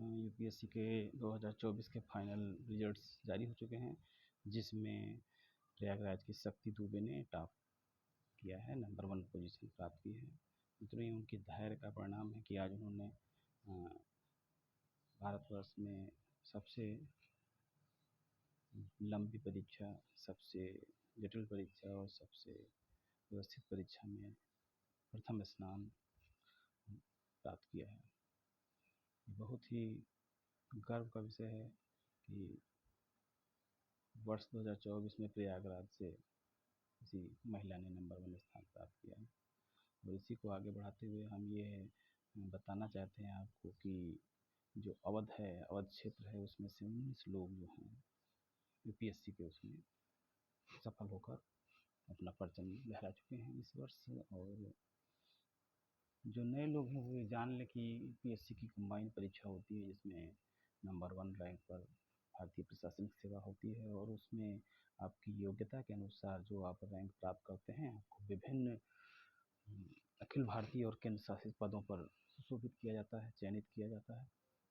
UPSC के 2024 के final results जारी हो चुके हैं, जिसमें प्रयागराज की शक्ति दुबे ने टॉप किया है, नंबर 1 पोजीशन प्राप्त की है। मित्रों, ये उनकी धैर्य का परिणाम है कि आज उन्होंने भारतवर्ष में सबसे लंबी परीक्षा, सबसे जटिल परीक्षा और सबसे व्यवस्थित परीक्षा में प्रथम स्थान प्राप्त किया है। बहुत ही गर्व का विषय है कि वर्ष 2024 में प्रयागराज से किसी महिला ने नंबर 1 स्थान प्राप्त किया है। और इसी को आगे बढ़ाते हुए हम ये बताना चाहते हैं आपको कि जो अवध है, अवध क्षेत्र है, उसमें से 19 लोग जो हैं यूपीएससी के उसमें सफल होकर अपना परचम लहरा चुके हैं इस वर्ष। और जो नए लोग हैं वो ये जान लें कि यूपीएससी की कंबाइन परीक्षा होती है, जिसमें नंबर 1 रैंक पर भारतीय प्रशासनिक सेवा होती है, और उसमें आपकी योग्यता के अनुसार जो आप रैंक प्राप्त करते हैं, आपको विभिन्न अखिल भारतीय और केंद्र शासित पदों पर सुशोभित किया जाता है, चयनित किया जाता है।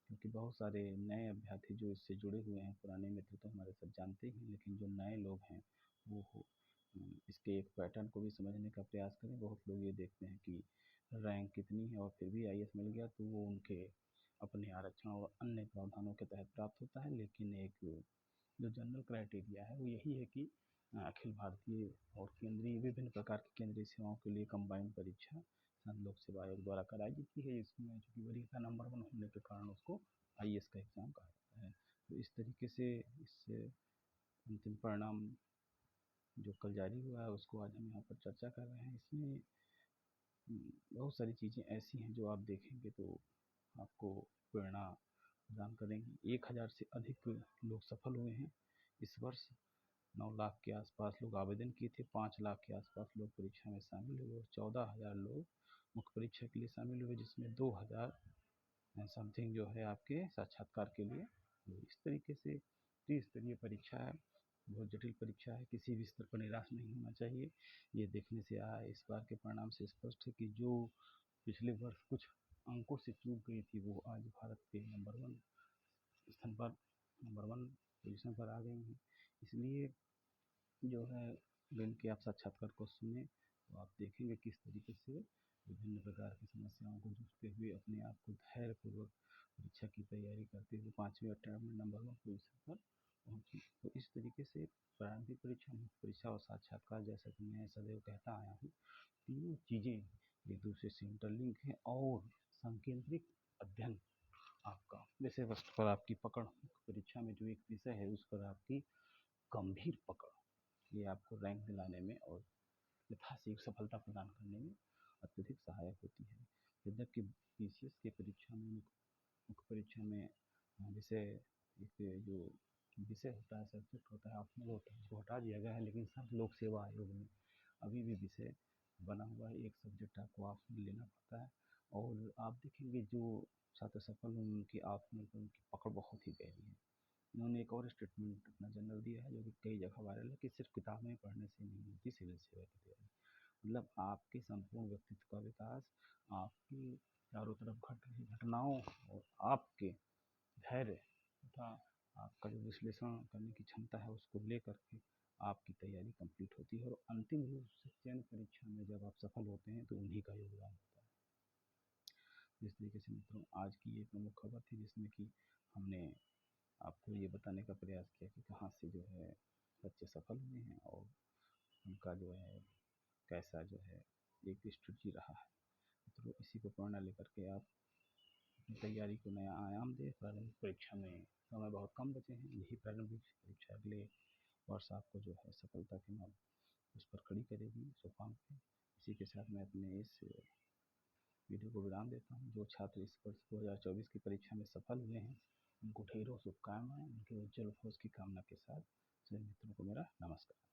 क्योंकि बहुत सारे नए अभ्यर्थी जो इससे जुड़े हुए हैं, पुराने मित्र तो हमारे साथ जानते ही हैं, लेकिन जो नए लोग हैं वो इसके एक पैटर्न को भी समझने का प्रयास करें। बहुत लोग ये देखते हैं कि रैंक कितनी है और फिर भी आईएएस मिल गया, तो वो उनके अपने आरक्षण और अन्य प्रावधानों के तहत प्राप्त होता है। लेकिन एक जो जनरल क्राइटेरिया है वो यही है कि अखिल भारतीय और केंद्रीय, विभिन्न प्रकार की केंद्रीय सेवाओं के लिए कंबाइंड परीक्षा संघ लोक सेवा आयोग द्वारा कराई जाती है। इसमें चूँकि वरीयता नंबर 1 होने के कारण उसको आईएएस का एग्ज़ाम कहा जाता है। तो इस तरीके से इस अंतिम परिणाम जो कल जारी हुआ है उसको आज हम यहाँ पर चर्चा कर रहे हैं। इसमें बहुत सारी चीज़ें ऐसी हैं जो आप देखेंगे तो आपको प्रेरणा प्रदान करेंगी। 1000 से अधिक लोग सफल हुए हैं इस वर्ष। 9 लाख के आसपास लोग आवेदन किए थे, 5 लाख के आसपास लोग परीक्षा में शामिल हुए और 14,000 लोग मुख्य परीक्षा के लिए शामिल हुए, जिसमें 2000 समथिंग जो है आपके साक्षात्कार के लिए। इस तरीके से त्रिस्तरीय परीक्षा है, बहुत जटिल परीक्षा है, किसी भी स्तर पर निराश नहीं होना चाहिए। ये देखने से इस बार के परिणाम से स्पष्ट है कि जो पिछले वर्ष कुछ अंकों से चूक गई थी वो आज भारत के नंबर 1 स्थान पर, नंबर 1 पोजीशन पर आ गई हैं। इसलिए जो है इनके आप साक्षात्कार को सुने तो आप देखेंगे किस तरीके से विभिन्न प्रकार की समस्याओं को जूझते हुए अपने आप को धैर्यपूर्वक परीक्षा की तैयारी करते हुए 5वें अटेम्प्ट में नंबर 1 पोजीशन पर पहुँची। तो इस तरीके से प्रारंभिक परीक्षा, मुख्य परीक्षा और साक्षात्कार, जैसा कि मैं सदैव कहता आया हूँ, तीनों चीज़ें एक दूसरे से इंटरलिंक हैं और संकेंद्रित अध्ययन आपका विषय वस्तु पर आपकी पकड़, मुख्य परीक्षा में जो एक विषय है उस पर आपकी गंभीर पकड़, ये आपको रैंक दिलाने में और यथाशीघ्र सफलता प्रदान करने में अत्यधिक सहायक होती है। यद्यपि पीसीएस की परीक्षा में, मुख्य परीक्षा में विषय, एक जो विषय होता है, सब्जेक्ट होता है, ऑप्शनल होता है, उसको हटा दिया गया है, लेकिन सब लोक सेवा आयोग में अभी भी विषय बना हुआ है। एक सब्जेक्ट आपको ऑप्शनल लेना पड़ता है और आप देखेंगे जो छात्र सफल हुए उनकी ऑप्शनल पर उनकी पकड़ बहुत ही गहरी है। उन्होंने एक और स्टेटमेंट अपना जनरल दिया है जो कि कई जगह वायरल है कि सिर्फ किताबें पढ़ने से नहीं होती सिविल सेवा की तैयारी। मतलब आपके संपूर्ण व्यक्तित्व का विकास, आपकी चारों तरफ घट रही घटनाओं और आपके धैर्य तथा आपका जो विश्लेषण करने की क्षमता है उसको लेकर के आपकी तैयारी कंप्लीट होती है। और अंतिम रूप से चयन परीक्षा में जब आप सफल होते हैं तो उन्हीं का योगदान होता है। जिस तरीके से मित्रों आज की ये प्रमुख खबर थी, जिसमें कि हमने आपको ये बताने का प्रयास किया कि कहाँ से जो है बच्चे सफल हुए हैं और उनका जो है कैसा जो है एक स्ट्रेटजी रहा है। तो इसी को प्रेरणा लेकर के आप अपनी तैयारी को नया आयाम दें। प्रारंभिक परीक्षा में समय बहुत कम बचे हैं, यही प्रारंभिक परीक्षा अगले वर्ष आपको जो है सफलता के नाम उस पर खड़ी करेगी। शुभकामनाएं। इसी के साथ मैं अपने इस वीडियो को विराम देता हूँ। जो छात्र इस वर्ष 2024 की परीक्षा में सफल हुए हैं उनको ढेरों शुभकामनाएं। उनके उज्जवल भविष्य की कामना के साथ सभी मित्रों को मेरा नमस्कार।